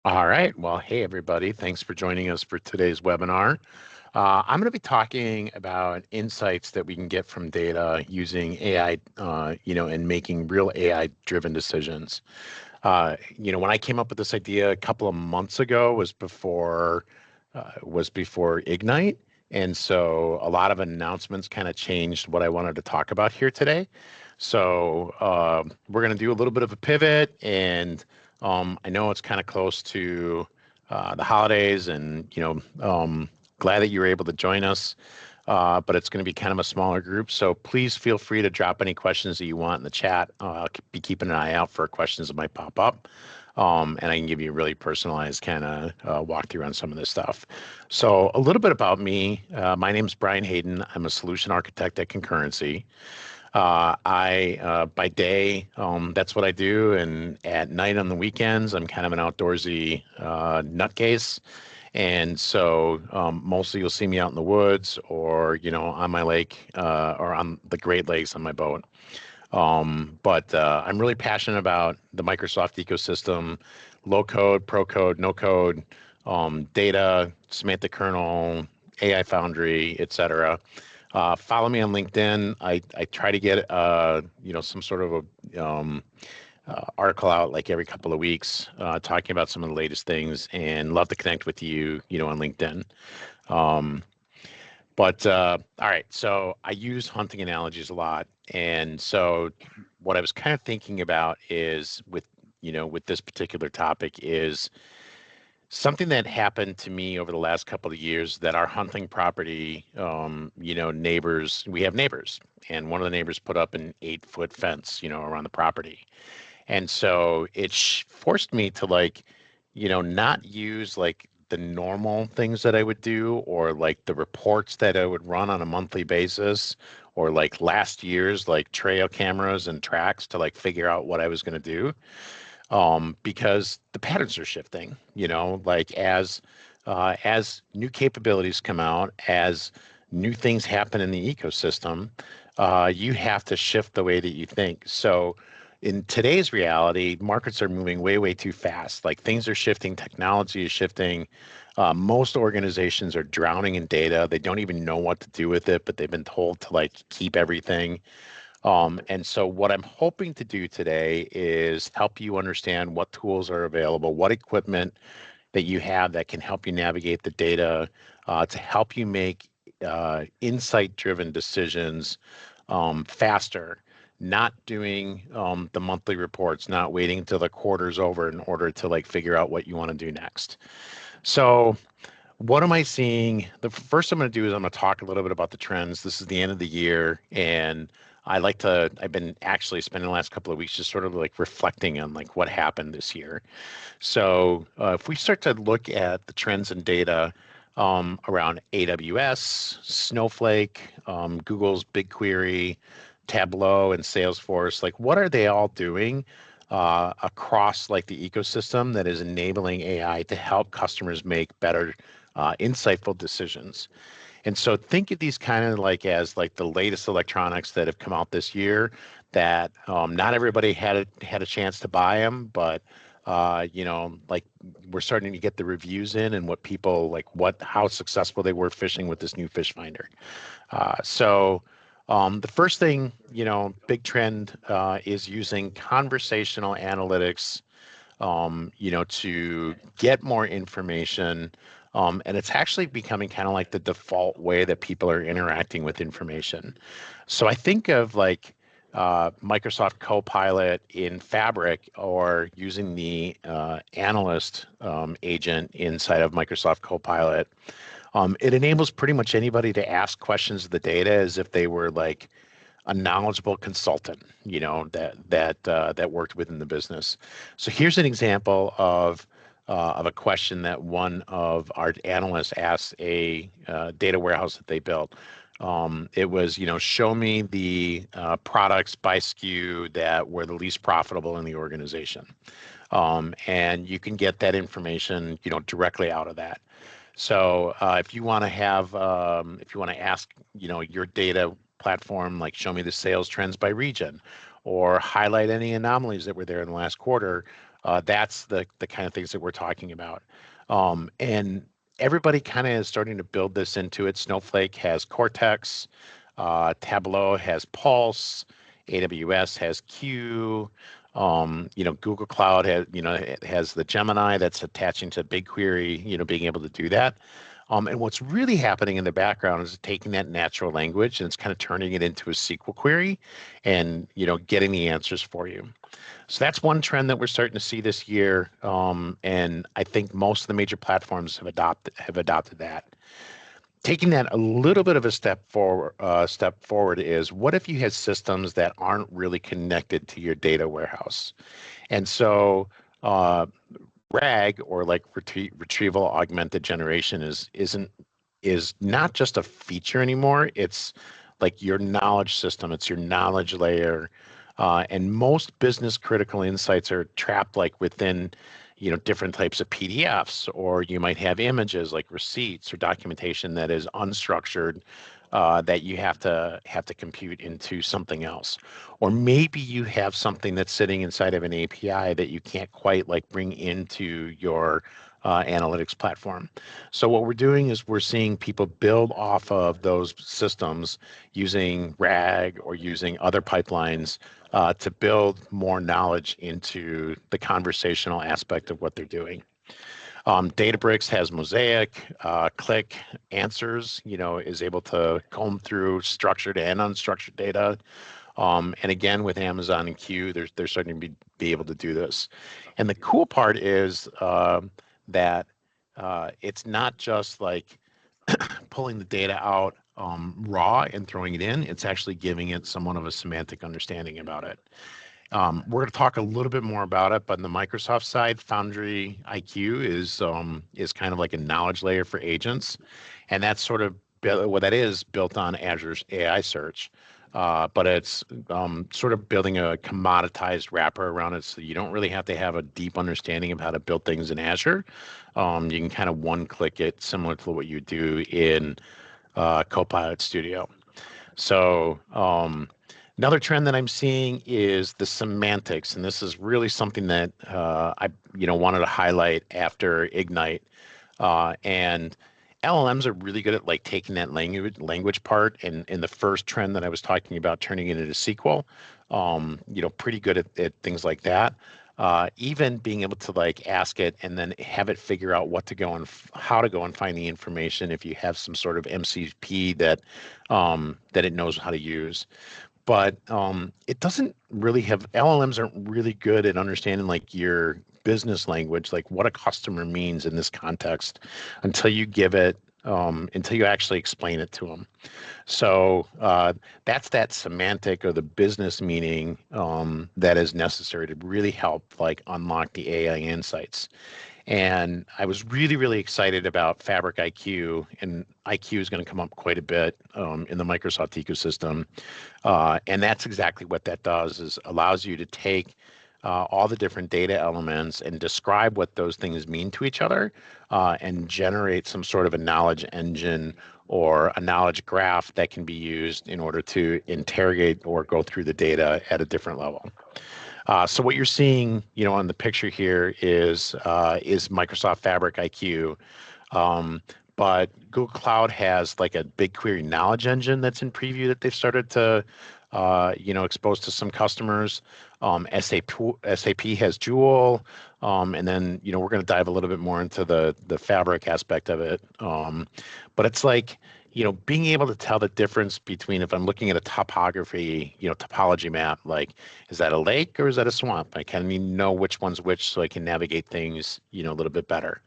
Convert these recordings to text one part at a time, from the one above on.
All right. Well, hey, everybody. Thanks for joining us for today's webinar. I'm going to be talking about insights that we can get from data using AI, and making real AI-driven decisions. When I came up with this idea a couple of months ago was before Ignite, and so a lot of announcements kind of changed what I wanted to talk about here today. So we're going to do a little bit of a pivot, and I know it's kind of close to the holidays, and glad that you were able to join us. But it's going to be kind of a smaller group. So please feel free to drop any questions that you want in the chat. I'll be keeping an eye out for questions that might pop up. And I can give you a really personalized kind of walkthrough on some of this stuff. So a little bit about me. My name is Brian Hayden. I'm a solution architect at Concurrency. By day, that's what I do. And at night on the weekends, I'm kind of an outdoorsy nutcase. And so mostly you'll see me out in the woods or, on my lake or on the Great Lakes on my boat. But I'm really passionate about the Microsoft ecosystem, low code, pro code, no code, data, semantic kernel, AI Foundry, et cetera. Follow me on LinkedIn. I try to get some sort of a article out like every couple of weeks, talking about some of the latest things, and love to connect with you, on LinkedIn. Um, but all right, so I use hunting analogies a lot, and so what I was kind of thinking about is with this particular topic is something that happened to me over the last couple of years that our hunting property, neighbors, we have neighbors, and one of the neighbors put up an 8-foot fence, around the property. And so it forced me to not use like the normal things that I would do or like the reports that I would run on a monthly basis or like last year's like trail cameras and tracks to like figure out what I was going to do. Because the patterns are shifting, like as new capabilities come out, as new things happen in the ecosystem, you have to shift the way that you think. So in today's reality, markets are moving way, way too fast. Like things are shifting, technology is shifting. Most organizations are drowning in data. They don't even know what to do with it, but they've been told to like keep everything. And so what I'm hoping to do today is help you understand what tools are available, what equipment that you have that can help you navigate the data to help you make insight-driven decisions faster, not doing the monthly reports, not waiting until the quarter's over in order to like figure out what you want to do next. So what am I seeing? The first I'm going to do is I'm going to talk a little bit about the trends. This is the end of the year, and I've been actually spending the last couple of weeks just sort of like reflecting on like what happened this year. So if we start to look at the trends and data around AWS, Snowflake, Google's BigQuery, Tableau, and Salesforce, like what are they all doing across like the ecosystem that is enabling AI to help customers make better, insightful decisions? And so think of these kind of like as like the latest electronics that have come out this year that not everybody had a chance to buy them, but like we're starting to get the reviews in and what people like how successful they were fishing with this new fish finder. The first thing, big trend is using conversational analytics to get more information. And it's actually becoming kind of like the default way that people are interacting with information. So I think of like Microsoft Copilot in Fabric or using the analyst agent inside of Microsoft Copilot. It enables pretty much anybody to ask questions of the data as if they were like a knowledgeable consultant, that worked within the business. So here's an example of a question that one of our analysts asked a data warehouse that they built. It was, show me the products by SKU that were the least profitable in the organization. And you can get that information, directly out of that. So if you want to if you want to ask, your data platform, like show me the sales trends by region, or highlight any anomalies that were there in the last quarter. That's the kind of things that we're talking about. And everybody kind of is starting to build this into it. Snowflake has Cortex, Tableau has Pulse, AWS has Q. Google Cloud has, it has the Gemini that's attaching to BigQuery, being able to do that. And what's really happening in the background is taking that natural language and it's kind of turning it into a SQL query and, getting the answers for you. So that's one trend that we're starting to see this year. And I think most of the major platforms have adopted that. Taking that a little bit of a step forward is, what if you had systems that aren't really connected to your data warehouse? And so RAG, or like Retrieval-Augmented Generation, is not just a feature anymore. It's like your knowledge system. It's your knowledge layer. And most business critical insights are trapped like within, different types of PDFs, or you might have images like receipts or documentation that is unstructured, that you have to compute into something else. Or maybe you have something that's sitting inside of an API that you can't quite like bring into your analytics platform. So what we're doing is we're seeing people build off of those systems using RAG or using other pipelines to build more knowledge into the conversational aspect of what they're doing. Databricks has Mosaic, Click Answers, is able to comb through structured and unstructured data. And again, with Amazon and Q, they're starting to be able to do this. And the cool part is that it's not just like pulling the data out raw and throwing it in. It's actually giving it somewhat of a semantic understanding about it. We're going to talk a little bit more about it, but on the Microsoft side, Foundry IQ is kind of like a knowledge layer for agents, and that's sort of what that is, built on Azure's AI search. But it's sort of building a commoditized wrapper around it, so you don't really have to have a deep understanding of how to build things in Azure. You can kind of one-click it, similar to what you do in Copilot Studio. So another trend that I'm seeing is the semantics, and this is really something that I wanted to highlight after Ignite. And LLMs are really good at like taking that language part, and in the first trend that I was talking about, turning it into SQL. Pretty good at things like that. Even being able to like ask it and then have it figure out what to go and how to go and find the information if you have some sort of MCP that it knows how to use. But it doesn't really have, LLMs aren't really good at understanding like your business language, like what a customer means in this context, until you give it, until you actually explain it to them. So that's that semantic or the business meaning that is necessary to really help like unlock the AI insights. And I was really, really excited about Fabric IQ, and IQ is going to come up quite a bit in the Microsoft ecosystem. And that's exactly what that does, is allows you to take all the different data elements and describe what those things mean to each other, and generate some sort of a knowledge engine or a knowledge graph that can be used in order to interrogate or go through the data at a different level. So what you're seeing, on the picture here is Microsoft Fabric IQ. But Google Cloud has like a BigQuery knowledge engine that's in preview that they've started to, expose to some customers. SAP has Joule, and then we're going to dive a little bit more into the Fabric aspect of it. But it's like, being able to tell the difference between, if I'm looking at a topography, topology map, like, is that a lake or is that a swamp? I kind of know which one's which so I can navigate things, a little bit better.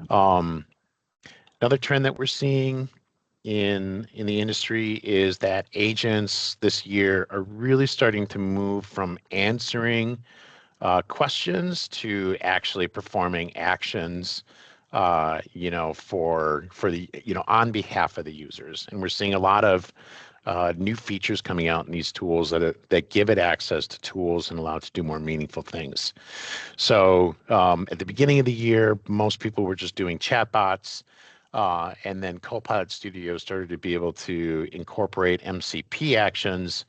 Another trend that we're seeing in the industry is that agents this year are really starting to move from answering questions to actually performing actions, for the, on behalf of the users. And we're seeing a lot of new features coming out in these tools that give it access to tools and allow it to do more meaningful things. So at the beginning of the year, most people were just doing chatbots. And then Copilot Studio started to be able to incorporate MCP actions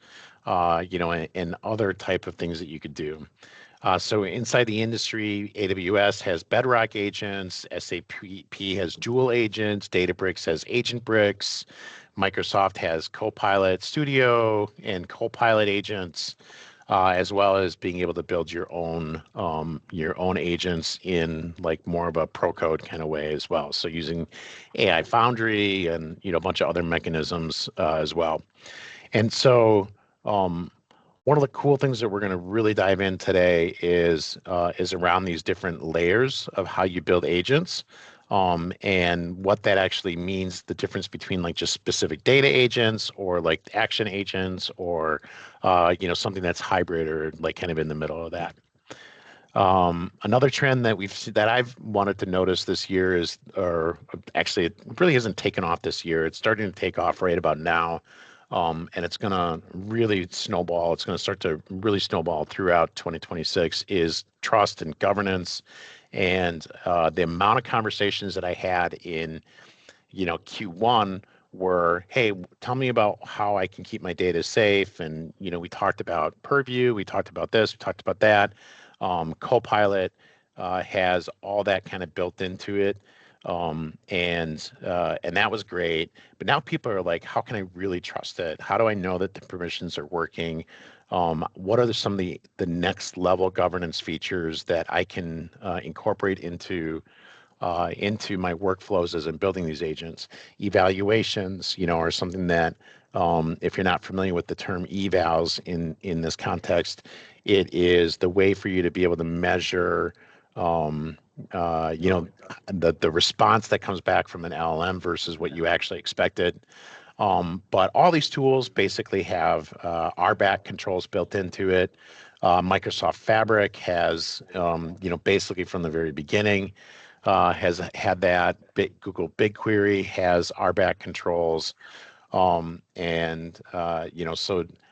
and other type of things that you could do. So inside the industry, AWS has Bedrock agents, SAP has Joule agents, Databricks has Agent Bricks, Microsoft has Copilot Studio and Copilot agents, as well as being able to build your own agents in like more of a pro code kind of way as well. So using AI Foundry and a bunch of other mechanisms as well. And so um, one of the cool things that we're going to really dive in today is around these different layers of how you build agents, and what that actually means, the difference between like just specific data agents or like action agents or something that's hybrid or like kind of in the middle of that. Another trend that that I've wanted to notice this year is, or actually it really hasn't taken off this year. It's starting to take off right about now. And it's going to really snowball. It's going to start to really snowball throughout 2026 is trust and governance. And the amount of conversations that I had in Q1 were, hey, tell me about how I can keep my data safe. And, we talked about Purview, we talked about this, we talked about that. Copilot has all that kind of built into it. And that was great. But now people are like, how can I really trust it? How do I know that the permissions are working? What are some of the next level governance features that I can incorporate into my workflows as I'm building these agents? Evaluations, are something that, if you're not familiar with the term evals in this context, it is the way for you to be able to measure, um, the response that comes back from an LLM versus what you actually expected. But all these tools basically have RBAC controls built into it. Microsoft Fabric has, basically from the very beginning, has had that. Google BigQuery has RBAC controls. So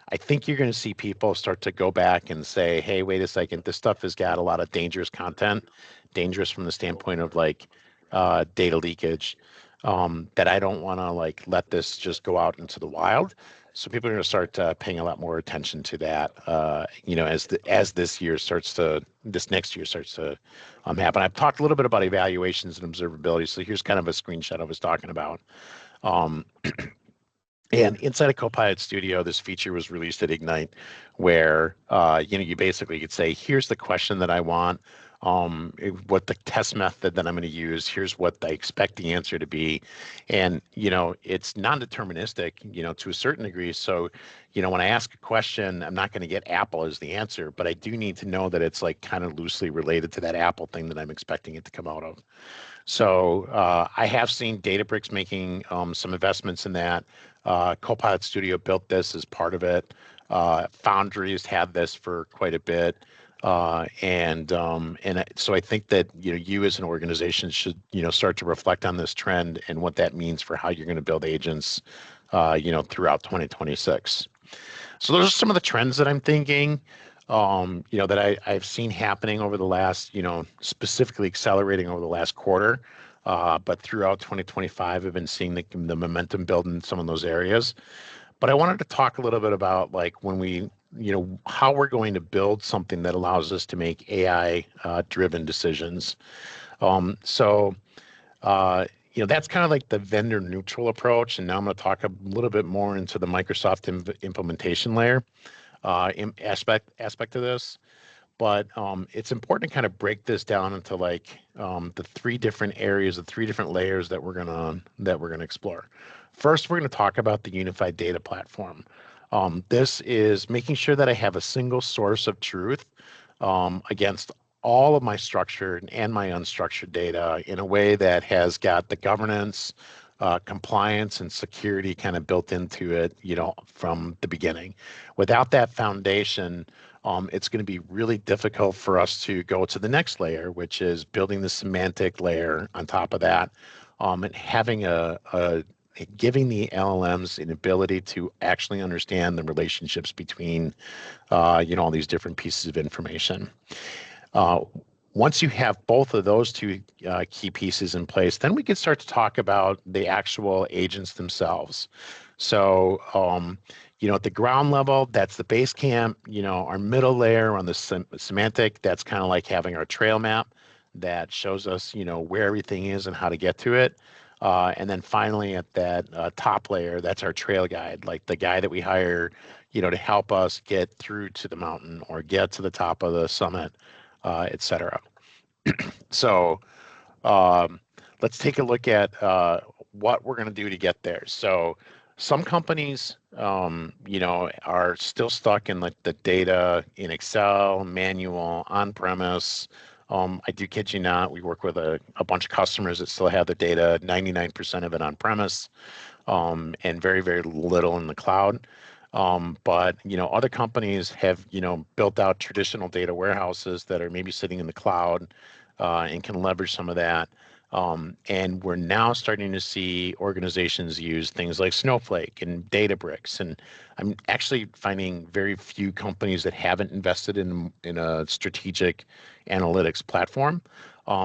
I think you're going to see people start to go back and say, hey, wait a second, this stuff has got a lot of dangerous content, dangerous from the standpoint of like data leakage, that I don't want to like let this just go out into the wild. So people are going to start paying a lot more attention to that, as this next year starts to happen. I've talked a little bit about evaluations and observability. So here's kind of a screenshot I was talking about. Um, and inside of Copilot Studio, this feature was released at Ignite, where you basically could say, here's the question that I want, what the test method that I'm going to use, here's what I expect the answer to be. And, it's non-deterministic, to a certain degree. So, when I ask a question, I'm not going to get Apple as the answer, but I do need to know that it's like kind of loosely related to that Apple thing that I'm expecting it to come out of. So I have seen Databricks making some investments in that. Copilot Studio built this as part of it. Foundry has had this for quite a bit. So I think that you as an organization should start to reflect on this trend and what that means for how you're going to build agents throughout 2026. So those are some of the trends that I'm thinking, that I've seen happening over the last, specifically accelerating over the last quarter. But throughout 2025, I've been seeing the momentum build in some of those areas. But I wanted to talk a little bit about like when we, how we're going to build something that allows us to make AI driven decisions. So that's kind of like the vendor neutral approach. And now I'm going to talk a little bit more into the Microsoft implementation layer aspect of this. But it's important to kind of break this down into like the three different areas, the three different layers that we're gonna explore. First, we're going to talk about the unified data platform. This is making sure that I have a single source of truth against all of my structured and my unstructured data in a way that has got the governance, compliance, and security kind of built into it, from the beginning. Without that foundation, it's going to be really difficult for us to go to the next layer, which is building the semantic layer on top of that, and having giving the LLMs an ability to actually understand the relationships between, all these different pieces of information. Once you have both of those two key pieces in place, then we can start to talk about the actual agents themselves. So, At the ground level, that's the base camp. Our middle layer on the semantic, that's kind of like having our trail map that shows us, where everything is and how to get to it. And then finally at that top layer, that's our trail guide, like the guy that we hire, to help us get through to the mountain or get to the top of the summit, et cetera. So let's take a look at what we're going to do to get there. So some companies, are still stuck in like the data in Excel, manual, on-premise. I do kid you not, we work with a bunch of customers that still have the data, 99% of it on-premise, and very, very little in the cloud. But other companies have built out traditional data warehouses that are maybe sitting in the cloud and can leverage some of that. And we're now starting to see organizations use things like Snowflake and Databricks. And I'm actually finding very few companies that haven't invested in a strategic analytics platform.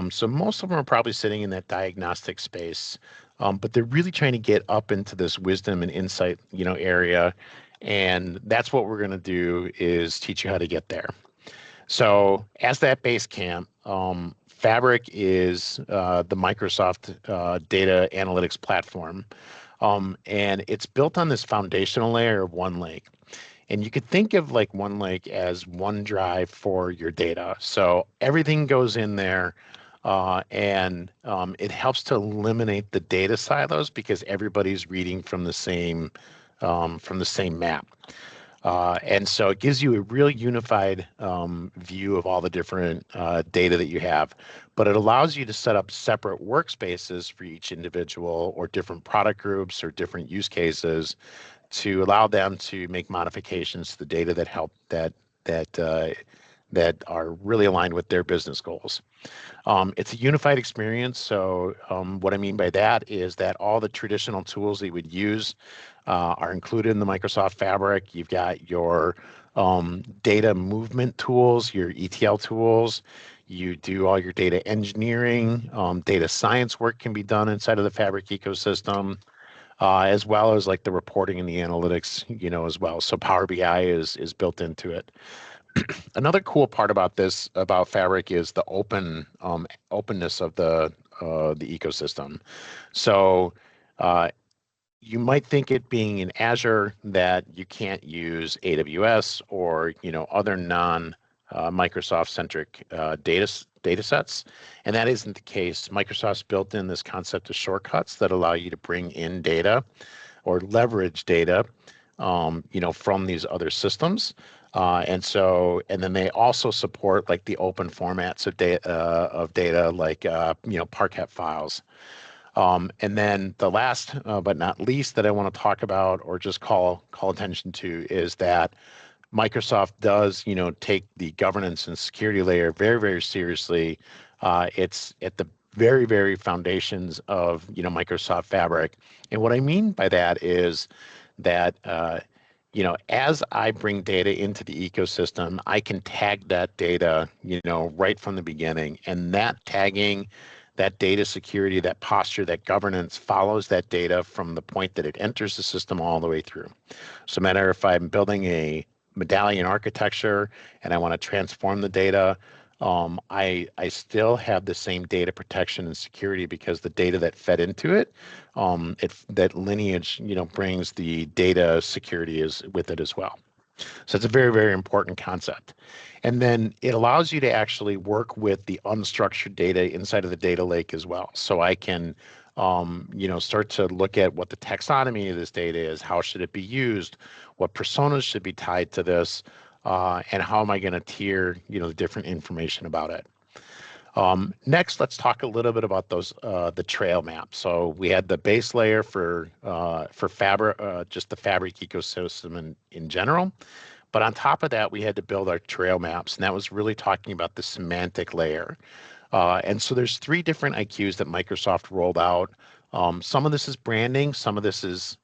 So most of them are probably sitting in that diagnostic space, but they're really trying to get up into this wisdom and insight, area. And that's what we're going to do is teach you how to get there. So as that base camp, Fabric is the Microsoft data analytics platform. And it's built on this foundational layer of OneLake. And you could think of like OneLake as OneDrive for your data. So everything goes in there, and it helps to eliminate the data silos because everybody's reading from the same map. And so it gives you a real unified view of all the different data that you have, but it allows you to set up separate workspaces for each individual or different product groups or different use cases to allow them to make modifications to the data that help that are really aligned with their business goals. It's a unified experience. So what I mean by that is that all the traditional tools that you would use are included in the Microsoft Fabric. You've got your data movement tools, your ETL tools. You do all your data engineering. Data science work can be done inside of the Fabric ecosystem, as well as like the reporting and the analytics, as well. So Power BI is built into it. Another cool part about Fabric is the openness of the ecosystem. So you might think it being in Azure that you can't use AWS or other non Microsoft centric data sets, and that isn't the case. Microsoft's built in this concept of shortcuts that allow you to bring in data or leverage data, from these other systems. And then they also support like the open formats of data like Parquet files. And then the last but not least that I want to talk about or just call attention to is that Microsoft does take the governance and security layer very, very seriously. It's at the very, very foundations of Microsoft Fabric. And what I mean by that is that as I bring data into the ecosystem, I can tag that data, right from the beginning. And that tagging, that data security, that posture, that governance follows that data from the point that it enters the system all the way through. So no matter if I'm building a medallion architecture and I want to transform the data, I still have the same data protection and security because the data that fed into it, that lineage, brings the data security with it as well. So it's a very, very important concept. And then it allows you to actually work with the unstructured data inside of the data lake as well. So I can, start to look at what the taxonomy of this data is, how should it be used, what personas should be tied to this, and how am I going to tier, the different information about it. Next, let's talk a little bit about the trail map. So we had the base layer for Fabric, just the Fabric ecosystem in general. But on top of that, we had to build our trail maps, and that was really talking about the semantic layer. And so there's 3 different IQs that Microsoft rolled out. Some of this is branding, some of this is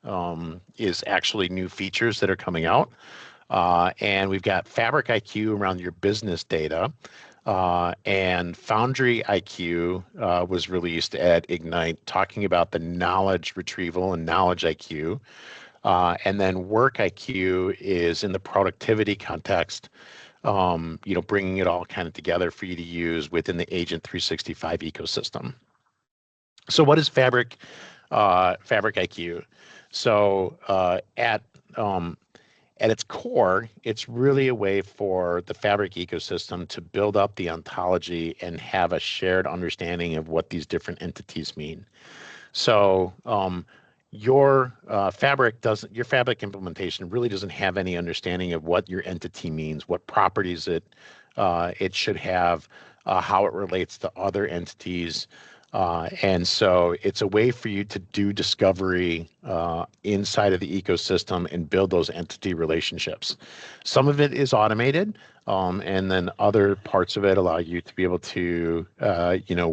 actually new features that are coming out. And we've got Fabric IQ around your business data. And Foundry IQ was released at Ignite, talking about the knowledge retrieval and knowledge IQ. And then Work IQ is in the productivity context, bringing it all kind of together for you to use within the Agent 365 ecosystem. So what is Fabric IQ? So at its core, it's really a way for the Fabric ecosystem to build up the ontology and have a shared understanding of what these different entities mean. So your Fabric implementation really doesn't have any understanding of what your entity means, what properties it should have, how it relates to other entities. And so it's a way for you to do discovery inside of the ecosystem and build those entity relationships. Some of it is automated, and then other parts of it allow you to be able to,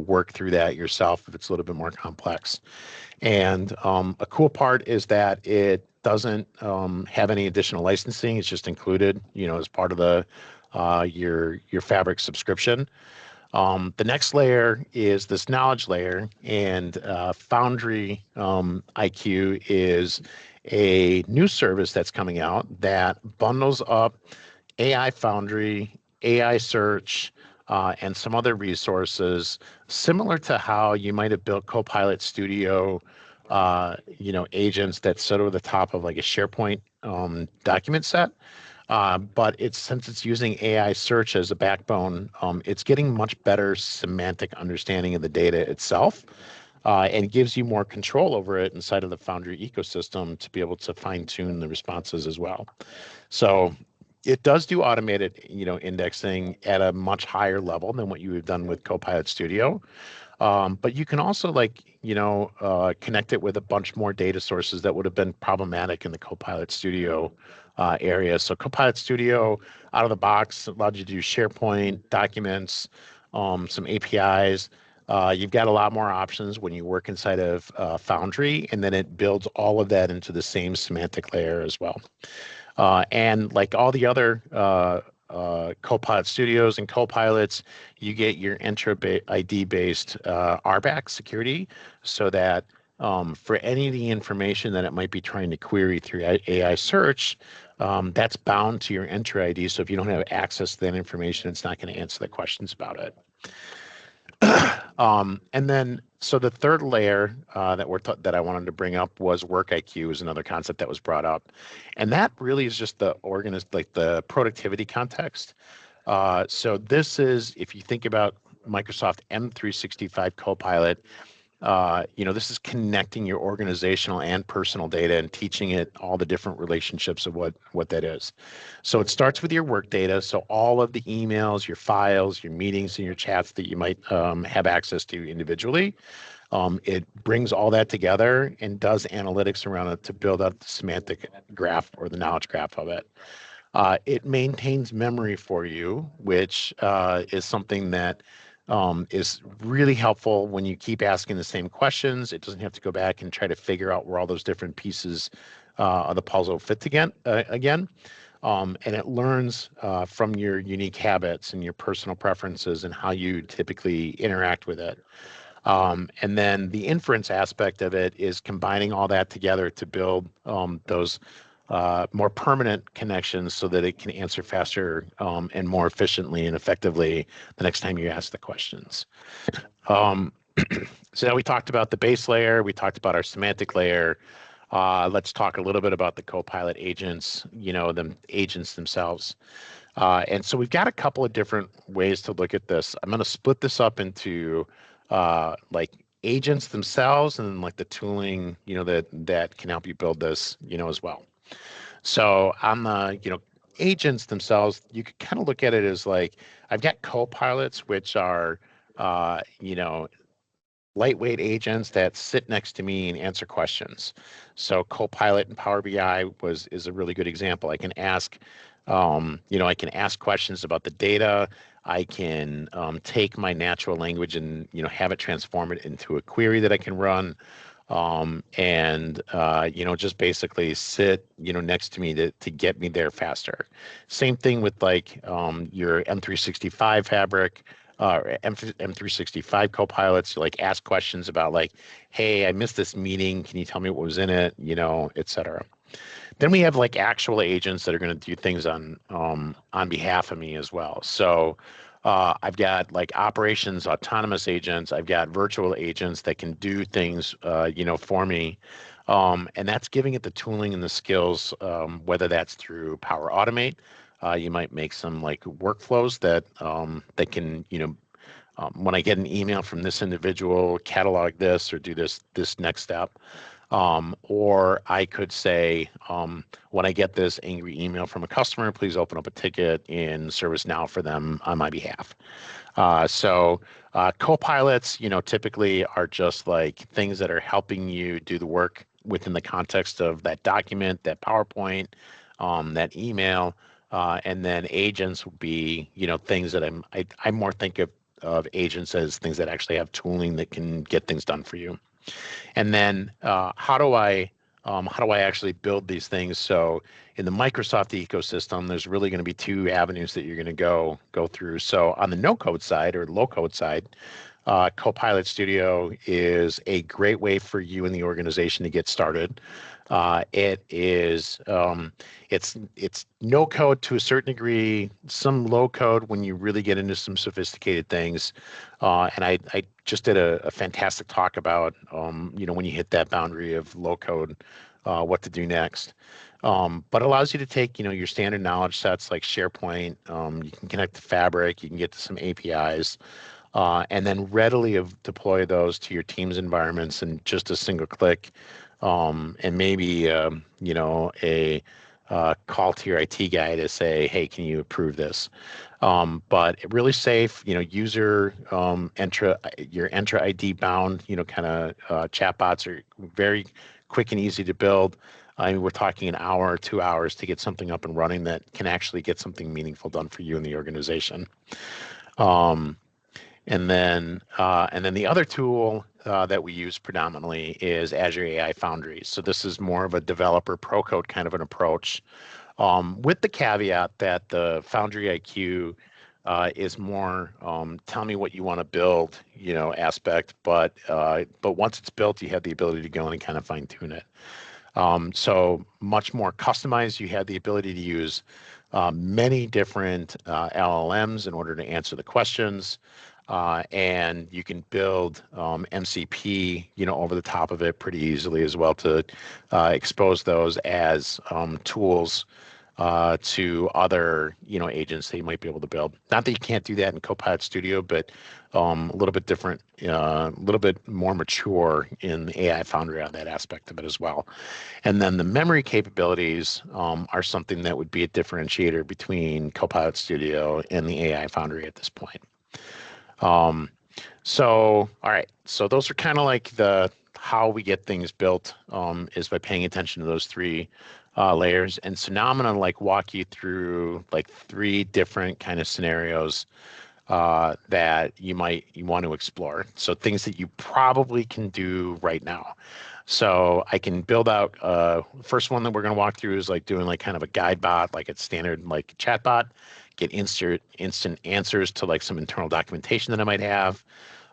work through that yourself if it's a little bit more complex. And a cool part is that it doesn't have any additional licensing. It's just included, as part of your Fabric subscription. The next layer is this knowledge layer, and Foundry IQ is a new service that's coming out that bundles up AI Foundry, AI search, and some other resources, similar to how you might have built Copilot Studio, agents that sit over the top of like a SharePoint document set. But since it's using AI search as a backbone, it's getting much better semantic understanding of the data itself, and gives you more control over it inside of the Foundry ecosystem to be able to fine tune the responses as well. So it does do automated, indexing at a much higher level than what you have done with Copilot Studio. But you can also connect it with a bunch more data sources that would have been problematic in the Copilot Studio area. So Copilot Studio out of the box allowed you to do SharePoint, documents, some APIs. You've got a lot more options when you work inside of Foundry, and then it builds all of that into the same semantic layer as well. And like all the other Copilot Studios and Copilots, you get your Entra ID based RBAC security, so that for any of the information that it might be trying to query through AI search, that's bound to your Entra ID. So if you don't have access to that information, it's not going to answer the questions about it. And then, so the third layer that I wanted to bring up was Work IQ is another concept that was brought up, and that really is just the the productivity context. So this is, if you think about Microsoft M365 Copilot, this is connecting your organizational and personal data and teaching it all the different relationships of what that is. So it starts with your work data. So all of the emails, your files, your meetings, and your chats that you might have access to individually. It brings all that together and does analytics around it to build up the semantic graph or the knowledge graph of it. It maintains memory for you, which is something that is really helpful when you keep asking the same questions. It doesn't have to go back and try to figure out where all those different pieces of the puzzle fit again. And it learns from your unique habits and your personal preferences and how you typically interact with it. And then the inference aspect of it is combining all that together to build those more permanent connections so that it can answer faster and more efficiently and effectively the next time you ask the questions. So now we talked about the base layer, we talked about our semantic layer. Let's talk a little bit about the Copilot agents, the agents themselves. And so we've got a couple of different ways to look at this. I'm going to split this up into agents themselves and then like the tooling, that can help you build this, as well. So on the, agents themselves, you could kind of look at it as like, I've got copilots, which are, lightweight agents that sit next to me and answer questions. So Copilot in Power BI is a really good example. I can ask, I can ask questions about the data. I can take my natural language and have it transform it into a query that I can run, and just basically sit next to me to get me there faster. Same thing with like your M365 Fabric. M365 copilots, like ask questions about like, hey, I missed this meeting. Can you tell me what was in it? Et cetera. Then we have like actual agents that are going to do things on behalf of me as well. So I've got like operations autonomous agents. I've got virtual agents that can do things, for me. And that's giving it the tooling and the skills, whether that's through Power Automate. You might make some like workflows that can, when I get an email from this individual, catalog this or do this next step. Or I could say, when I get this angry email from a customer, please open up a ticket in ServiceNow for them on my behalf. So copilots, typically are just like things that are helping you do the work within the context of that document, that PowerPoint, that email, and then agents would be, things that I more think of agents as things that actually have tooling that can get things done for you. And then how do I actually build these things? So in the Microsoft ecosystem, there's really going to be two avenues that you're going to go through. So on the no code side or low code side, Copilot Studio is a great way for you and the organization to get started. It is it's no code to a certain degree, some low code when you really get into some sophisticated things. And I just did a fantastic talk about when you hit that boundary of low code, what to do next. But allows you to take your standard knowledge sets like SharePoint. You can connect to Fabric. You can get to some APIs. And then readily deploy those to your team's environments in just a single click, and maybe a call to your IT guy to say, hey, can you approve this? But really safe, user your Entra ID bound, kind of chatbots are very quick and easy to build. I mean, we're talking an hour or 2 hours to get something up and running that can actually get something meaningful done for you in the organization. And then the other tool that we use predominantly is Azure AI Foundry. So this is more of a developer pro code kind of an approach, with the caveat that the Foundry IQ is more tell me what you want to build, aspect. But once it's built, you have the ability to go in and kind of fine tune it. So much more customized. You have the ability to use many different LLMs in order to answer the questions. And you can build MCP, over the top of it pretty easily as well to expose those as tools to other, agents that you might be able to build. Not that you can't do that in Copilot Studio, but a little bit different, a little bit more mature in AI Foundry on that aspect of it as well. And then the memory capabilities are something that would be a differentiator between Copilot Studio and the AI Foundry at this point. So, all right. So those are kind of like how we get things built, is by paying attention to those three layers. And so now I'm going to like walk you through like three different kind of scenarios that you want to explore. So things that you probably can do right now. So I can build out, first one that we're going to walk through is like doing like kind of a guide bot, like a standard like chat bot, get instant answers to like some internal documentation that I might have.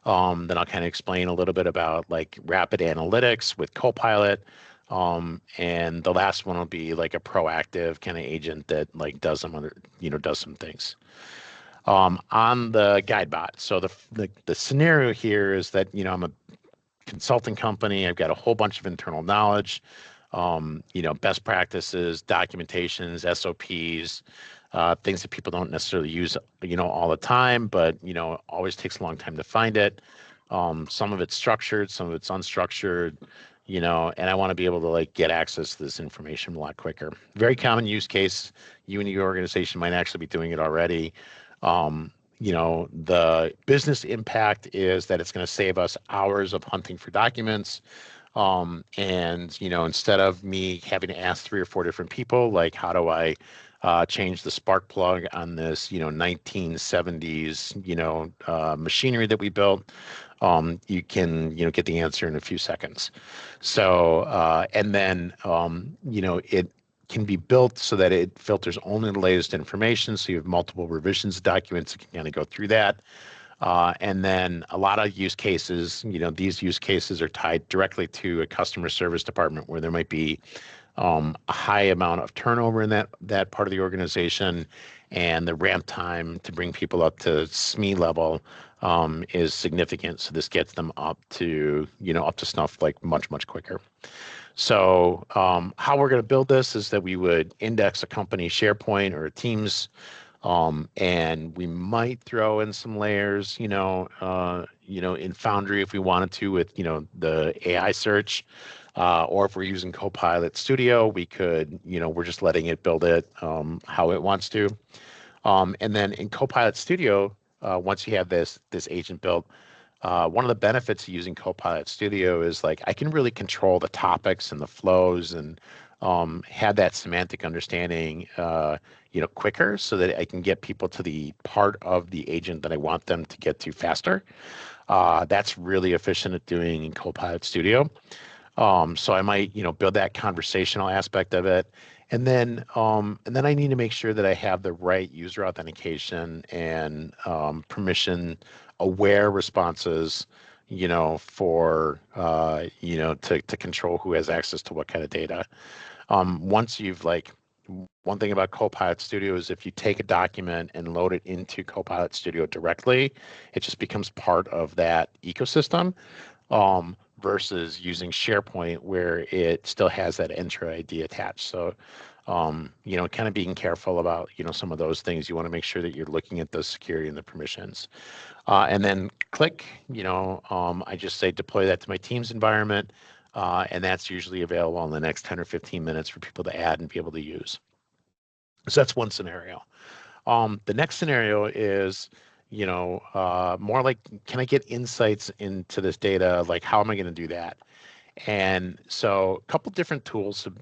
Then I'll kind of explain a little bit about like rapid analytics with Copilot. And the last one will be like a proactive kind of agent that like does some things. On the guide bot. So the scenario here is that, I'm a consulting company. I've got a whole bunch of internal knowledge, best practices, documentations, SOPs, things that people don't necessarily use, all the time, but, always takes a long time to find it. Some of it's structured, some of it's unstructured, and I want to be able to like get access to this information a lot quicker. Very common use case. You and your organization might actually be doing it already. The business impact is that it's going to save us hours of hunting for documents. And, instead of me having to ask 3 or 4 different people, like, how do I change the spark plug on this, 1970s, machinery that we built, you can, get the answer in a few seconds. So, and then, it can be built so that it filters only the latest information. So you have multiple revisions of documents that can kind of go through that. And then a lot of use cases, these use cases are tied directly to a customer service department where there might be a high amount of turnover in that part of the organization, and the ramp time to bring people up to SME level is significant. So this gets them up to up to snuff like much quicker. So how we're going to build this is that we would index a company SharePoint or a Teams, and we might throw in some layers, in Foundry if we wanted to with, the AI search, or if we're using Copilot Studio, we could, we're just letting it build it how it wants to. And then in Copilot Studio, once you have this agent built, one of the benefits of using Copilot Studio is like I can really control the topics and the flows and have that semantic understanding, quicker, so that I can get people to the part of the agent that I want them to get to faster. That's really efficient at doing in Copilot Studio. So I might, build that conversational aspect of it. And then I need to make sure that I have the right user authentication and permission aware responses, for, to control who has access to what kind of data. Once you've one thing about Copilot Studio is if you take a document and load it into Copilot Studio directly, it just becomes part of that ecosystem. Versus using SharePoint where it still has that entry ID attached. So, kind of being careful about, some of those things. You want to make sure that you're looking at the security and the permissions. And then click, I just say deploy that to my Teams environment. And that's usually available in the next 10 or 15 minutes for people to add and be able to use. So that's one scenario. The next scenario is, more like, can I get insights into this data? Like, how am I going to do that? And so a couple different tools to,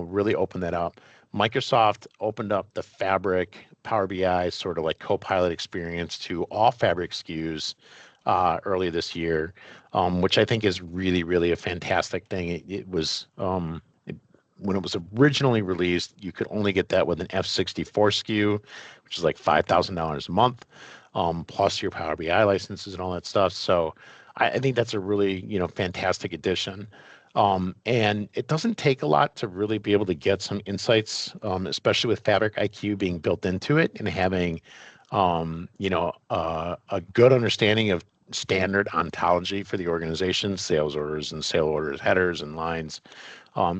really open that up. Microsoft opened up the Fabric Power BI sort of like Copilot experience to all Fabric SKUs earlier this year, which I think is really, really a fantastic thing. It was, when it was originally released, you could only get that with an F64 SKU, which is like $5,000 a month, plus your Power BI licenses and all that stuff. So I think that's a really, fantastic addition. And it doesn't take a lot to really be able to get some insights, especially with Fabric IQ being built into it and having, a good understanding of standard ontology for the organization, sales orders and sale orders, headers and lines,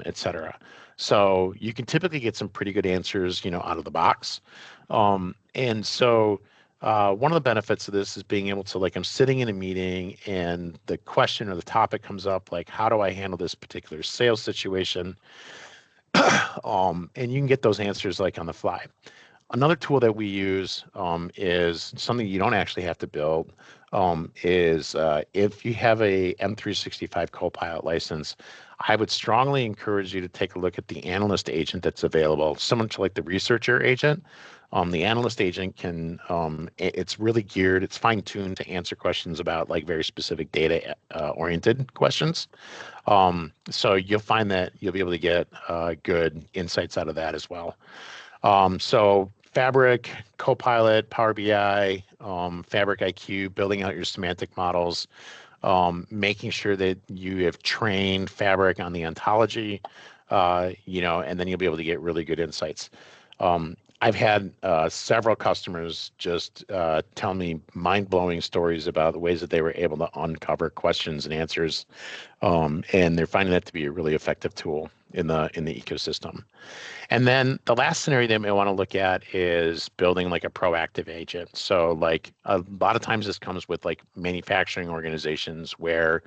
et cetera. So you can typically get some pretty good answers, out of the box. And so one of the benefits of this is being able to, like, I'm sitting in a meeting and the question or the topic comes up, like, how do I handle this particular sales situation? And you can get those answers like on the fly. Another tool that we use is something you don't actually have to build. Is if you have a M365 Copilot license, I would strongly encourage you to take a look at the analyst agent that's available, similar to like the researcher agent. The analyst agent can, it's really geared, it's fine-tuned to answer questions about like very specific data oriented questions. So you'll find that you'll be able to get good insights out of that as well. So Fabric, Copilot, Power BI, Fabric IQ, building out your semantic models, making sure that you have trained Fabric on the ontology, and then you'll be able to get really good insights. I've had several customers just tell me mind-blowing stories about the ways that they were able to uncover questions and answers, and they're finding that to be a really effective tool in the ecosystem. And then the last scenario that we want to look at is building like a proactive agent. So like a lot of times this comes with like manufacturing organizations where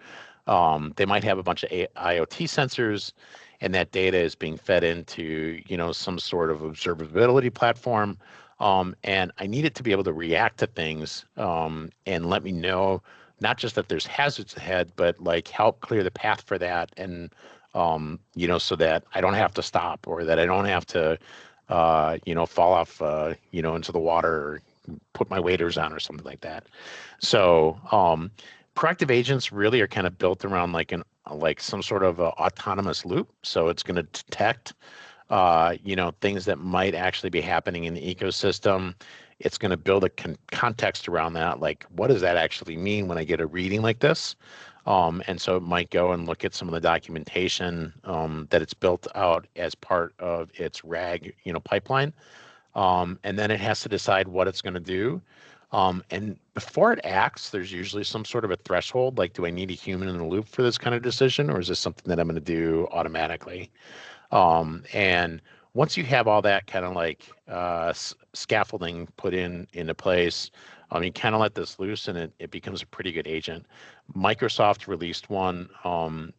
they might have a bunch of IoT sensors, and that data is being fed into, some sort of observability platform. And I need it to be able to react to things and let me know not just that there's hazards ahead, but like help clear the path for that. And so that I don't have to stop, or that I don't have to, fall off, into the water, or put my waders on or something like that. So proactive agents really are kind of built around like some sort of autonomous loop. So it's going to detect, things that might actually be happening in the ecosystem. It's going to build a context around that. Like, what does that actually mean when I get a reading like this? And so it might go and look at some of the documentation that it's built out as part of its RAG, pipeline. And then it has to decide what it's going to do. And before it acts, there's usually some sort of a threshold, like, do I need a human in the loop for this kind of decision, or is this something that I'm going to do automatically? And once you have all that kind of like scaffolding put into place, you kind of let this loose and it becomes a pretty good agent. Microsoft released one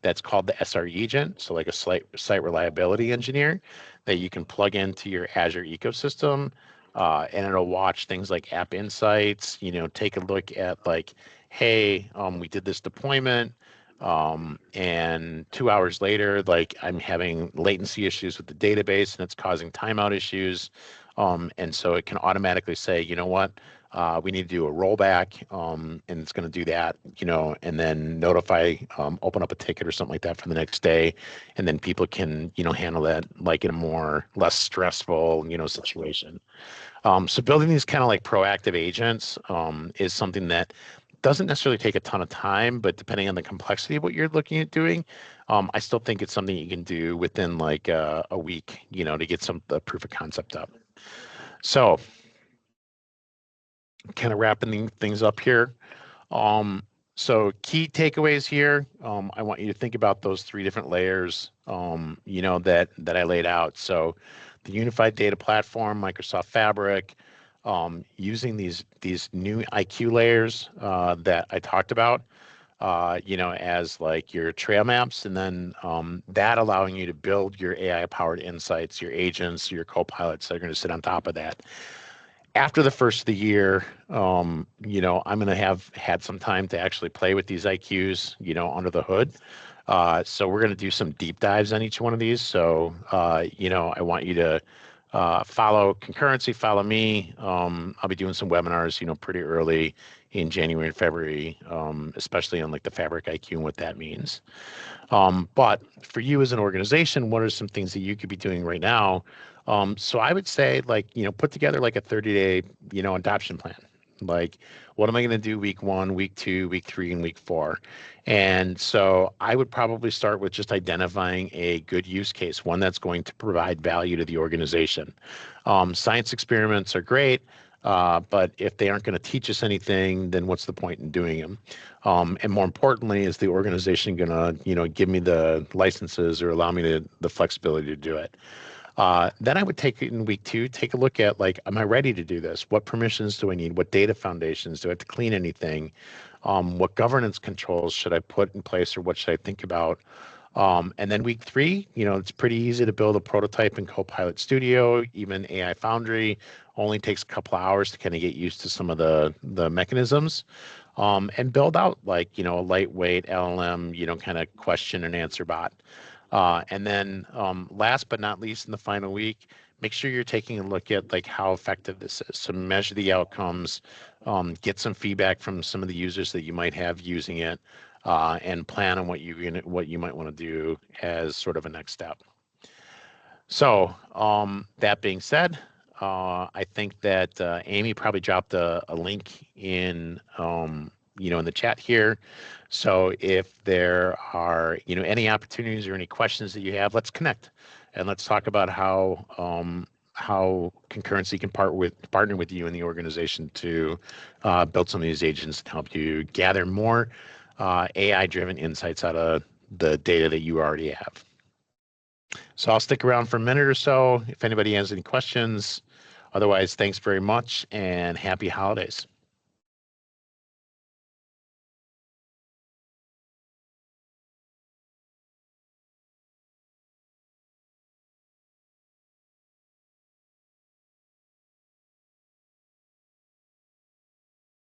that's called the SRE agent, so like a site reliability engineer that you can plug into your Azure ecosystem, and it'll watch things like App Insights, take a look at like, hey, we did this deployment. And 2 hours later, like I'm having latency issues with the database and it's causing timeout issues. And so it can automatically say, you know what, we need to do a rollback, and it's going to do that, and then notify, open up a ticket or something like that for the next day. And then people can, handle that like in a less stressful, situation. So building these kind of like proactive agents is something that doesn't necessarily take a ton of time, but depending on the complexity of what you're looking at doing, I still think it's something you can do within like a week, to get the proof of concept up. So kind of wrapping things up here. So key takeaways here, I want you to think about those 3 different layers, that I laid out. So the unified data platform, Microsoft Fabric, using these new IQ layers that I talked about, as like your trail maps, and then that allowing you to build your AI-powered insights, your agents, your copilots that are going to sit on top of that. After the first of the year, I'm going to have had some time to actually play with these IQs, under the hood. So we're going to do some deep dives on each one of these. So, I want you to follow Concurrency, follow me. I'll be doing some webinars, pretty early in January and February, especially on like the Fabric IQ and what that means. But for you as an organization, what are some things that you could be doing right now? So I would say, like, put together like a 30-day, adoption plan. Like, what am I going to do week 1, week 2, week 3, and week 4? And so I would probably start with just identifying a good use case, one that's going to provide value to the organization. Science experiments are great, but if they aren't going to teach us anything, then what's the point in doing them? And more importantly, is the organization going to, give me the licenses or allow me the flexibility to do it? Then I would take it in week 2, take a look at like, am I ready to do this? What permissions do I need? What data foundations? Do I have to clean anything? What governance controls should I put in place, or what should I think about? And then week 3, it's pretty easy to build a prototype in Copilot Studio. Even AI Foundry only takes a couple of hours to kind of get used to some of the mechanisms, and build out like, a lightweight LLM, kind of question and answer bot. And then last but not least, in the final week, make sure you're taking a look at like how effective this is. So measure the outcomes, get some feedback from some of the users that you might have using it, and plan on what you might want to do as sort of a next step. So that being said, I think that Amy probably dropped a link in in the chat here. So if there are any opportunities or any questions that you have, let's connect and let's talk about how Concurrency can partner with you in the organization to build some of these agents to help you gather more AI-driven insights out of the data that you already have. So I'll stick around for a minute or so if anybody has any questions. Otherwise, thanks very much and happy holidays.